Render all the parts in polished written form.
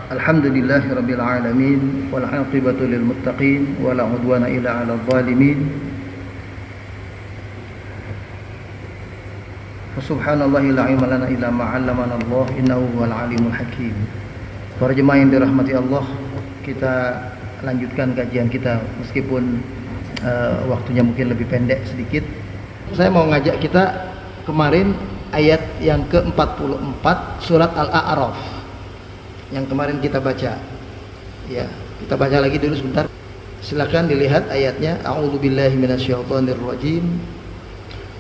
Alhamdulillahirabbil alamin wal 'aqibatu lil muttaqin wala 'udwana illa 'alal zalimin. Subhanallahi la ilma lana illa ma 'allamana Allah innahu huwal alimul hakim. Para jemaah yang dirahmati Allah, kita lanjutkan kajian kita meskipun waktunya mungkin lebih pendek sedikit. Saya mau ngajak kita kemarin ayat yang ke-44 surat Al-A'raf yang kemarin kita baca. Ya, kita baca lagi dulu sebentar. Silakan dilihat ayatnya. A'udzubillahi minasyaitonir rajim.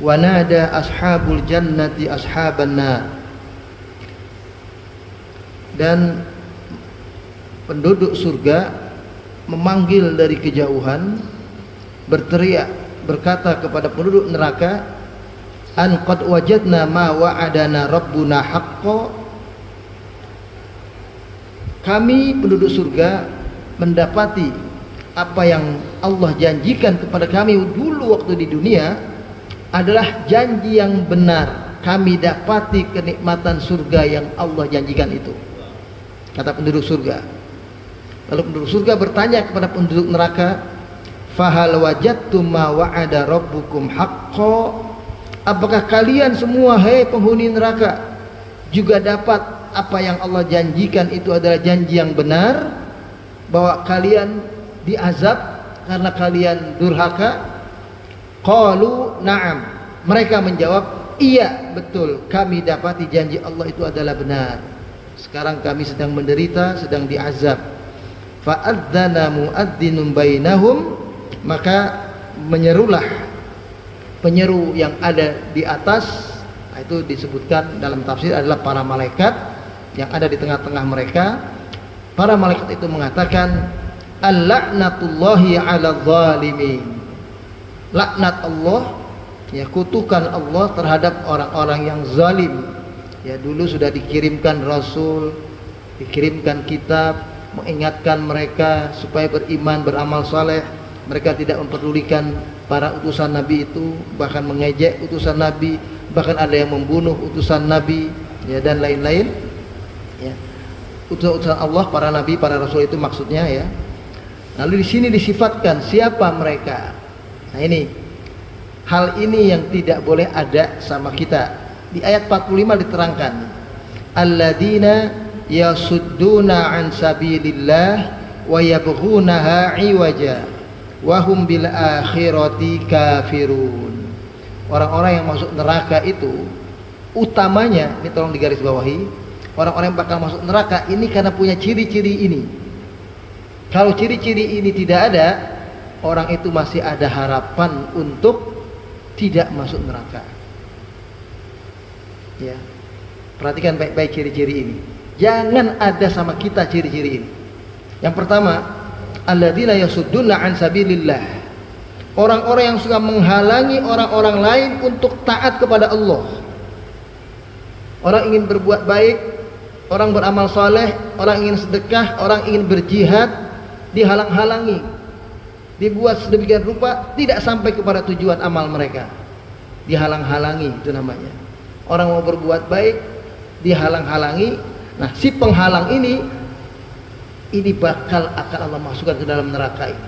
Wa nada ashabul jannati ashaban nar. Dan penduduk surga memanggil dari kejauhan, berteriak, berkata kepada penduduk neraka, an qad wajadna ma wa'adana rabbuna haqqo. Kami penduduk surga mendapati apa yang Allah janjikan kepada kami dulu waktu di dunia adalah janji yang benar. Kami dapati kenikmatan surga yang Allah janjikan itu, kata penduduk surga. Lalu penduduk surga bertanya kepada penduduk neraka, fahal wajadtum ma wa'ada rabbukum haqqo. Apakah kalian semua, hei penghuni neraka, juga dapat apa yang Allah janjikan itu adalah janji yang benar, bahwa kalian diazab karena kalian durhaka? Qalu na'am. Mereka menjawab, iya betul, kami dapati janji Allah itu adalah benar. Sekarang kami sedang menderita, sedang diazab. Fa'adzana mu'adzzinun bainahum. Maka menyerulah penyeru yang ada di atas. Itu disebutkan dalam tafsir adalah para malaikat yang ada di tengah-tengah mereka. Para malaikat itu mengatakan, al-la'natullahi 'alal zalimin. Laknat Allah, ya, kutukan Allah terhadap orang-orang yang zalim. Ya, dulu sudah dikirimkan rasul, dikirimkan kitab, mengingatkan mereka supaya beriman, beramal saleh. Mereka tidak memperdulikan para utusan Nabi itu, bahkan mengejek utusan Nabi, bahkan ada yang membunuh utusan Nabi, ya, dan lain-lain. Ya, utusan Allah, para nabi, para rasul itu maksudnya, ya. Lalu di sini disifatkan siapa mereka. Nah, ini hal ini yang tidak boleh ada sama kita. Di ayat 45 diterangkan, alladzina yasudduna an sabilillah wa yabghunaha iwaja wa hum bil akhirati kafirun. Orang-orang yang masuk neraka itu utamanya, ini tolong digarisbawahi, orang-orang yang bakal masuk neraka ini karena punya ciri-ciri ini. Kalau ciri-ciri ini tidak ada, orang itu masih ada harapan untuk tidak masuk neraka. Ya, perhatikan baik-baik ciri-ciri ini. Jangan ada sama kita ciri-ciri ini. Yang pertama, alladzina yasudduna an sabilillah. Orang-orang yang suka menghalangi orang-orang lain untuk taat kepada Allah. Orang ingin berbuat baik, orang beramal saleh, orang ingin sedekah, orang ingin berjihad, dihalang-halangi, dibuat sedemikian rupa tidak sampai kepada tujuan amal mereka. Dihalang-halangi, itu namanya. Orang mau berbuat baik dihalang-halangi. Nah, si penghalang ini bakal akan Allah masukkan ke dalam neraka ini.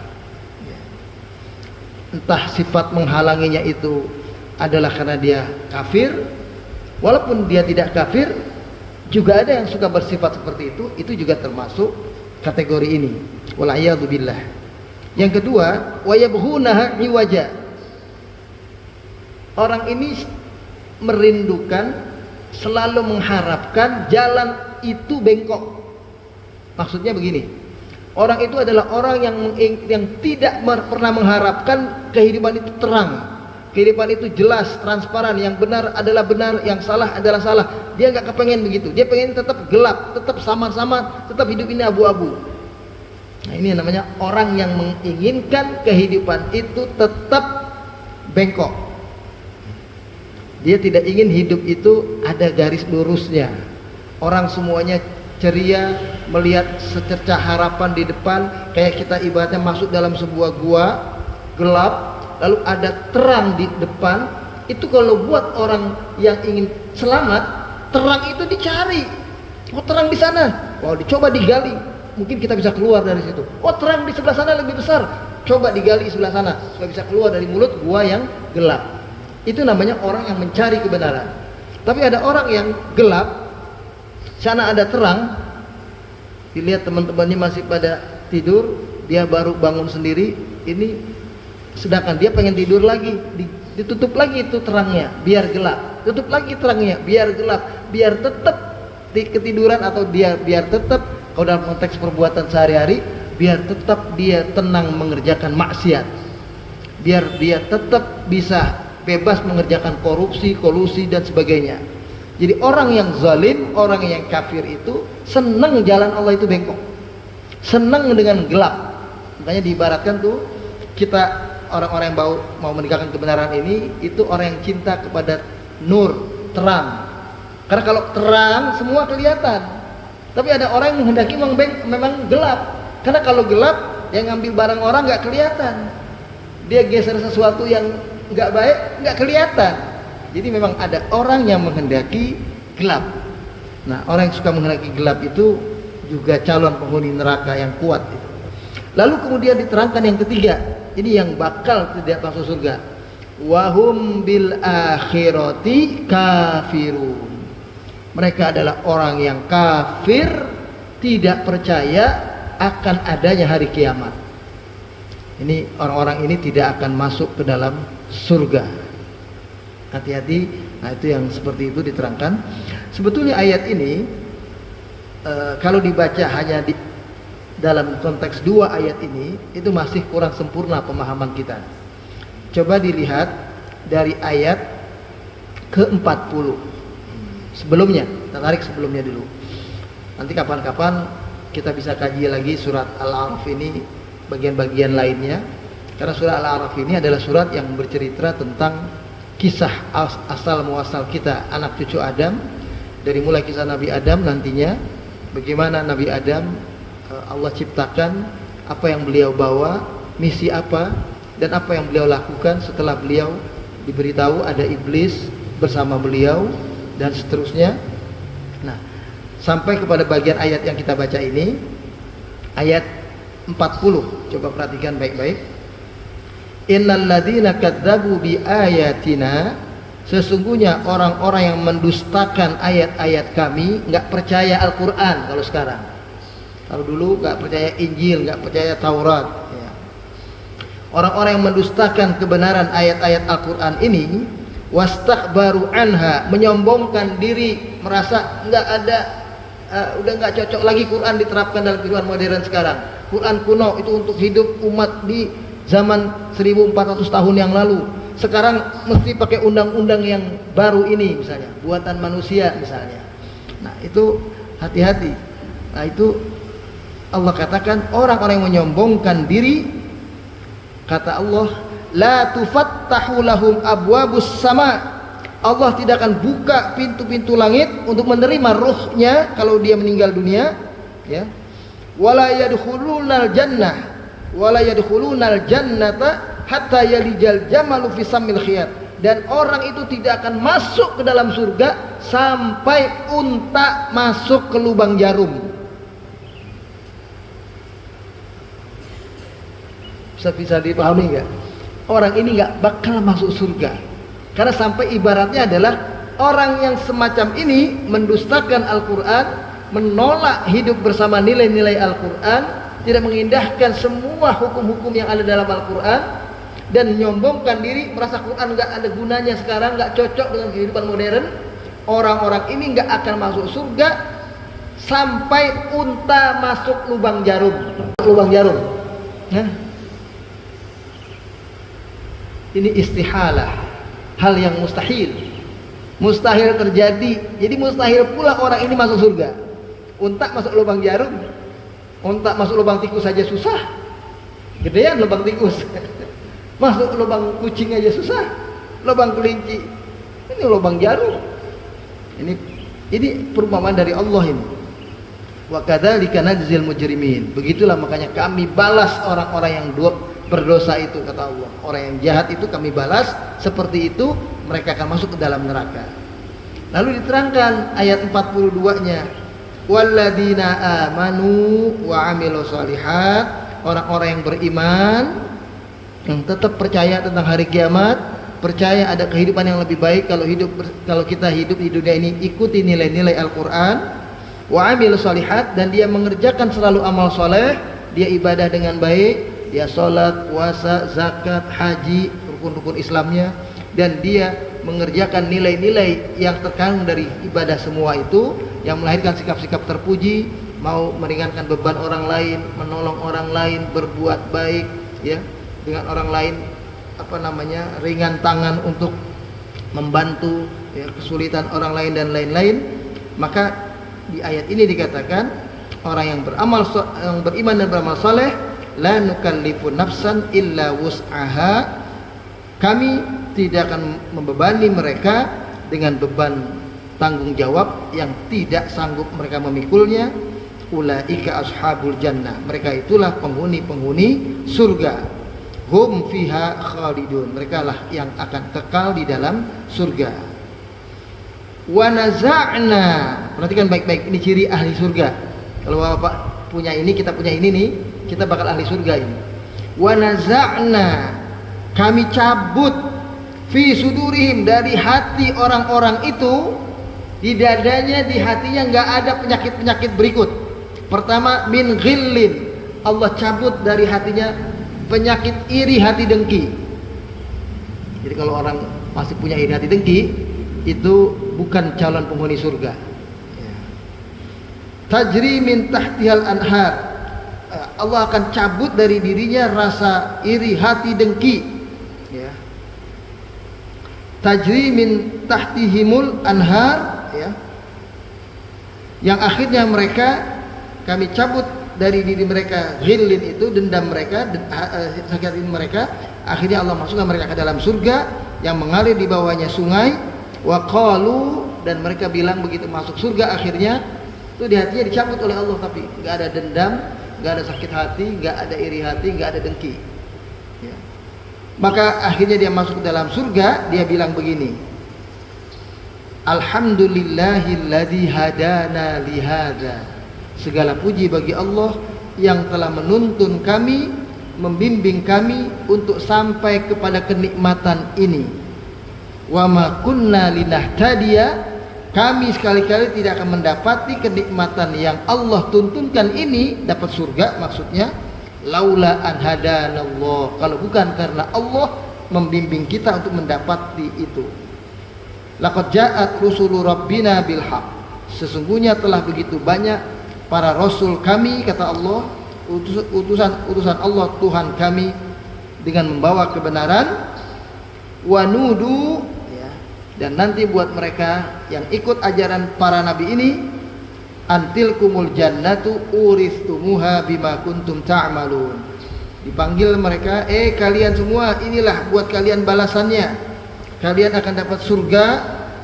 Entah sifat menghalanginya itu adalah karena dia kafir, walaupun dia tidak kafir, juga ada yang suka bersifat seperti itu juga termasuk kategori ini. Wal'iyadzubillah. Yang kedua, wa yabghunaha iwaja. Orang ini merindukan, selalu mengharapkan jalan itu bengkok. Maksudnya begini, orang itu adalah orang yang tidak pernah mengharapkan kehidupan itu terang, kehidupan itu jelas, transparan, yang benar adalah benar, yang salah adalah salah. Dia nggak kepengen begitu, dia pengen tetap gelap, tetap samar-samar, tetap hidup ini abu-abu. Nah, ini namanya orang yang menginginkan kehidupan itu tetap bengkok. Dia tidak ingin hidup itu ada garis lurusnya. Orang semuanya ceria, melihat secercah harapan di depan, kayak kita ibaratnya masuk dalam sebuah gua gelap, lalu ada terang di depan. Itu kalau buat orang yang ingin selamat, terang itu dicari. Oh terang di sana, wow dicoba digali, mungkin kita bisa keluar dari situ. Oh terang di sebelah sana lebih besar, coba digali sebelah sana supaya bisa keluar dari mulut gua yang gelap. Itu namanya orang yang mencari kebenaran. Tapi ada orang yang gelap, sana ada terang, dilihat teman-temannya masih pada tidur, dia baru bangun sendiri, ini sedangkan dia pengen tidur lagi, ditutup lagi itu terangnya biar gelap, tutup lagi terangnya biar gelap, biar tetap di ketiduran, atau dia biar tetap, kalau dalam konteks perbuatan sehari-hari, biar tetap dia tenang mengerjakan maksiat, biar dia tetap bisa bebas mengerjakan korupsi, kolusi dan sebagainya. Jadi orang yang zalim, orang yang kafir itu senang jalan Allah itu bengkok, senang dengan gelap. Makanya diibaratkan tuh, kita orang-orang yang mau menegakkan kebenaran ini, itu orang yang cinta kepada nur, terang. Karena kalau terang semua kelihatan. Tapi ada orang yang menghendaki memang gelap. Karena kalau gelap, yang ngambil barang orang nggak kelihatan. Dia geser sesuatu yang nggak baik, nggak kelihatan. Jadi memang ada orang yang menghendaki gelap. Nah, orang yang suka menghendaki gelap itu juga calon penghuni neraka yang kuat itu. Lalu kemudian diterangkan yang ketiga, ini yang bakal tidak masuk surga. Wahum bil akhirati kafirun. Mereka adalah orang yang kafir, tidak percaya akan adanya hari kiamat. Ini orang-orang ini tidak akan masuk ke dalam surga. Hati-hati. Nah, itu yang seperti itu diterangkan. Sebetulnya ayat ini kalau dibaca hanya di dalam konteks dua ayat ini, itu masih kurang sempurna pemahaman kita. Coba dilihat dari ayat ke-40 sebelumnya, kita tarik sebelumnya dulu. Nanti kapan-kapan kita bisa kaji lagi surat Al-A'raf ini, bagian-bagian lainnya. Karena surat Al-A'raf ini adalah surat yang bercerita tentang kisah asal muasal kita, anak cucu Adam. Dari mulai kisah Nabi Adam nantinya, bagaimana Nabi Adam Allah ciptakan, apa yang beliau bawa, misi apa, dan apa yang beliau lakukan setelah beliau diberitahu ada iblis bersama beliau, dan seterusnya. Nah, sampai kepada bagian ayat yang kita baca ini, ayat 40. Coba perhatikan baik-baik. Innal ladzina kadzdzabu bi ayatina, sesungguhnya orang-orang yang mendustakan ayat-ayat kami, nggak percaya Al-Qur'an. Kalau sekarang, kalau dulu nggak percaya Injil, nggak percaya Taurat ya. Orang-orang yang mendustakan kebenaran ayat-ayat Al-Qur'an ini, wastakbaru anha, menyombongkan diri, merasa nggak ada, udah nggak cocok lagi Quran diterapkan dalam kehidupan modern sekarang. Quran kuno itu untuk hidup umat di zaman 1400 tahun yang lalu. Sekarang mesti pakai undang-undang yang baru ini, misalnya buatan manusia misalnya. Nah itu hati-hati. Nah itu Allah katakan orang-orang yang menyombongkan diri, kata Allah, la tufattahu lahum abwabus sama. Allah tidak akan buka pintu-pintu langit untuk menerima ruhnya kalau dia meninggal dunia, ya. Wala yadkhulunal jannah, wala yadkhulunal jannata hatta yalijal jamalu fi sammil khiyat. Dan orang itu tidak akan masuk ke dalam surga sampai unta masuk ke lubang jarum. Bisa dipahami nggak? Orang ini nggak bakal masuk surga, karena sampai ibaratnya adalah orang yang semacam ini mendustakan Al-Quran, menolak hidup bersama nilai-nilai Al-Quran, tidak mengindahkan semua hukum-hukum yang ada dalam Al-Quran, dan menyombongkan diri, merasa Quran nggak ada gunanya sekarang, nggak cocok dengan kehidupan modern. Orang-orang ini nggak akan masuk surga sampai unta masuk lubang jarum. Lubang jarum. Nah, ini istihalah, hal yang mustahil terjadi. Jadi mustahil pula orang ini masuk surga. Unta masuk lubang jarum, unta masuk lubang tikus saja susah, gedean lubang tikus. Masuk lubang kucing aja susah, lubang kelinci, ini lubang jarum. Ini perumpamaan dari Allah ini. Wa kadzalika najzil mujrimin. Begitulah makanya kami balas orang-orang yang berdosa itu, kata Allah. Orang yang jahat itu kami balas seperti itu, mereka akan masuk ke dalam neraka. Lalu diterangkan ayat 42-nya. Walladzina amanu wa amilu shalihat, orang-orang yang beriman, yang tetap percaya tentang hari kiamat, percaya ada kehidupan yang lebih baik kalau kita hidup di dunia ini, ikuti nilai-nilai Al-Qur'an. Wa amilu shalihat, dan dia mengerjakan selalu amal soleh, dia ibadah dengan baik, dia sholat, puasa, zakat, haji, rukun-rukun Islamnya, dan dia mengerjakan nilai-nilai yang terkandung dari ibadah semua itu, yang melahirkan sikap-sikap terpuji, mau meringankan beban orang lain, menolong orang lain, berbuat baik ya dengan orang lain, ringan tangan untuk membantu ya, kesulitan orang lain dan lain-lain. Maka di ayat ini dikatakan orang yang beriman dan beramal saleh, la nukallifu nafsan illa wus'aha, kami tidak akan membebani mereka dengan beban tanggung jawab yang tidak sanggup mereka memikulnya. Ulaika ashabul jannah, mereka itulah penghuni surga. Hum fiha khalidun, mereka lah yang akan kekal di dalam surga. Wa naza'na, perhatikan baik-baik, ini ciri ahli surga. Kalau Bapak punya ini, kita punya ini nih, kita bakal ahli surga ini. Wa naza'na, kami cabut fi sudurihim, dari hati orang-orang itu, di dadanya, di hatinya nggak ada penyakit-penyakit berikut. Pertama, min ghillin, Allah cabut dari hatinya penyakit iri hati dengki. Jadi kalau orang masih punya iri hati dengki, itu bukan calon penghuni surga. Tajri min tahtihal anhar, Allah akan cabut dari dirinya rasa iri hati dengki ya. Tajri min tahtihimul anhar ya, yang akhirnya mereka, kami cabut dari diri mereka ghillin itu, dendam mereka, sakit hati mereka. Akhirnya Allah masukkan mereka ke dalam surga yang mengalir di bawahnya sungai. Wa qalu, dan mereka bilang begitu masuk surga, akhirnya itu di hatinya dicabut oleh Allah, tapi nggak ada dendam, nggak ada sakit hati, nggak ada iri hati, nggak ada dengki ya. Maka akhirnya dia masuk ke dalam surga, dia bilang begini, alhamdulillahilladzi hadana lihada, segala puji bagi Allah yang telah menuntun kami, membimbing kami untuk sampai kepada kenikmatan ini. Wa ma kunna linahtadiya, kami sekali-kali tidak akan mendapati kenikmatan yang Allah tuntunkan ini, dapat surga maksudnya, laula an hadanallah, kalau bukan karena Allah membimbing kita untuk mendapati itu. Laqad ja'at rusulu rabbina bil haq, sesungguhnya telah begitu banyak para rasul kami, kata Allah, utusan Allah Tuhan kami, dengan membawa kebenaran. Wa nudu ya, dan nanti buat mereka yang ikut ajaran para nabi ini, antilkumul jannatu uristumuha bima kuntum ta'malun, dipanggil mereka, kalian semua, inilah buat kalian balasannya, kalian akan dapat surga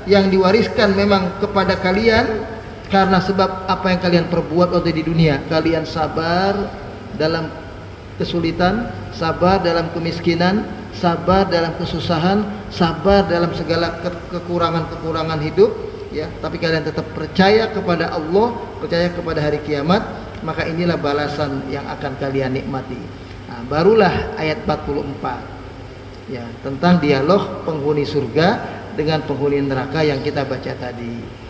yang diwariskan memang kepada kalian karena sebab apa yang kalian perbuat waktu di dunia. Kalian sabar dalam kesulitan, sabar dalam kemiskinan, sabar dalam kesusahan, sabar dalam segala kekurangan-kekurangan hidup ya, tapi kalian tetap percaya kepada Allah, percaya kepada hari kiamat, maka inilah balasan yang akan kalian nikmati. Nah, barulah ayat 44 ya, tentang dialog penghuni surga dengan penghuni neraka yang kita baca tadi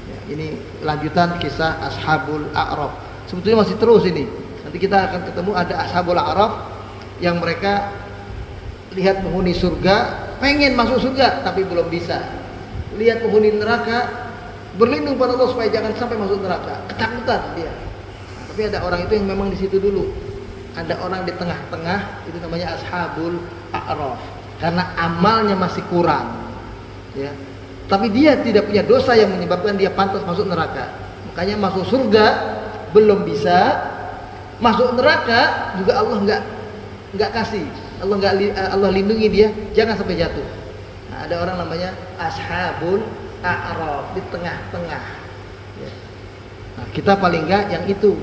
ya. Ini lanjutan kisah Ashabul A'raf. Sebetulnya masih terus ini. Nanti kita akan ketemu ada Ashabul A'raf yang mereka lihat penghuni surga, pengen masuk surga tapi belum bisa. Lihat penghuni neraka, berlindung pada Allah supaya jangan sampai masuk neraka, ketakutan dia. Tapi ada orang itu yang memang di situ dulu. Ada orang di tengah-tengah, itu namanya Ashabul A'raf, karena amalnya masih kurang ya. Tapi dia tidak punya dosa yang menyebabkan dia pantas masuk neraka. Makanya masuk surga belum bisa, masuk neraka juga Allah nggak kasih. Allah lindungi dia jangan sampai jatuh. Nah, ada orang namanya Ashabul A'raf, di tengah-tengah ya. Nah, kita paling enggak yang itu,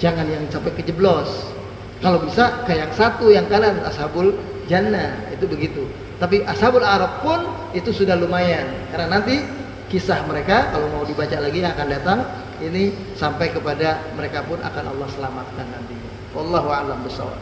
jangan yang sampai kejeblos. Kalau bisa kayak yang satu, yang kanan, Ashabul Jannah, itu begitu. Tapi Ashabul A'raf pun itu sudah lumayan, karena nanti kisah mereka kalau mau dibaca lagi yang akan datang ini sampai kepada mereka pun akan Allah selamatkan nantinya. Wallahu a'lam bishawab.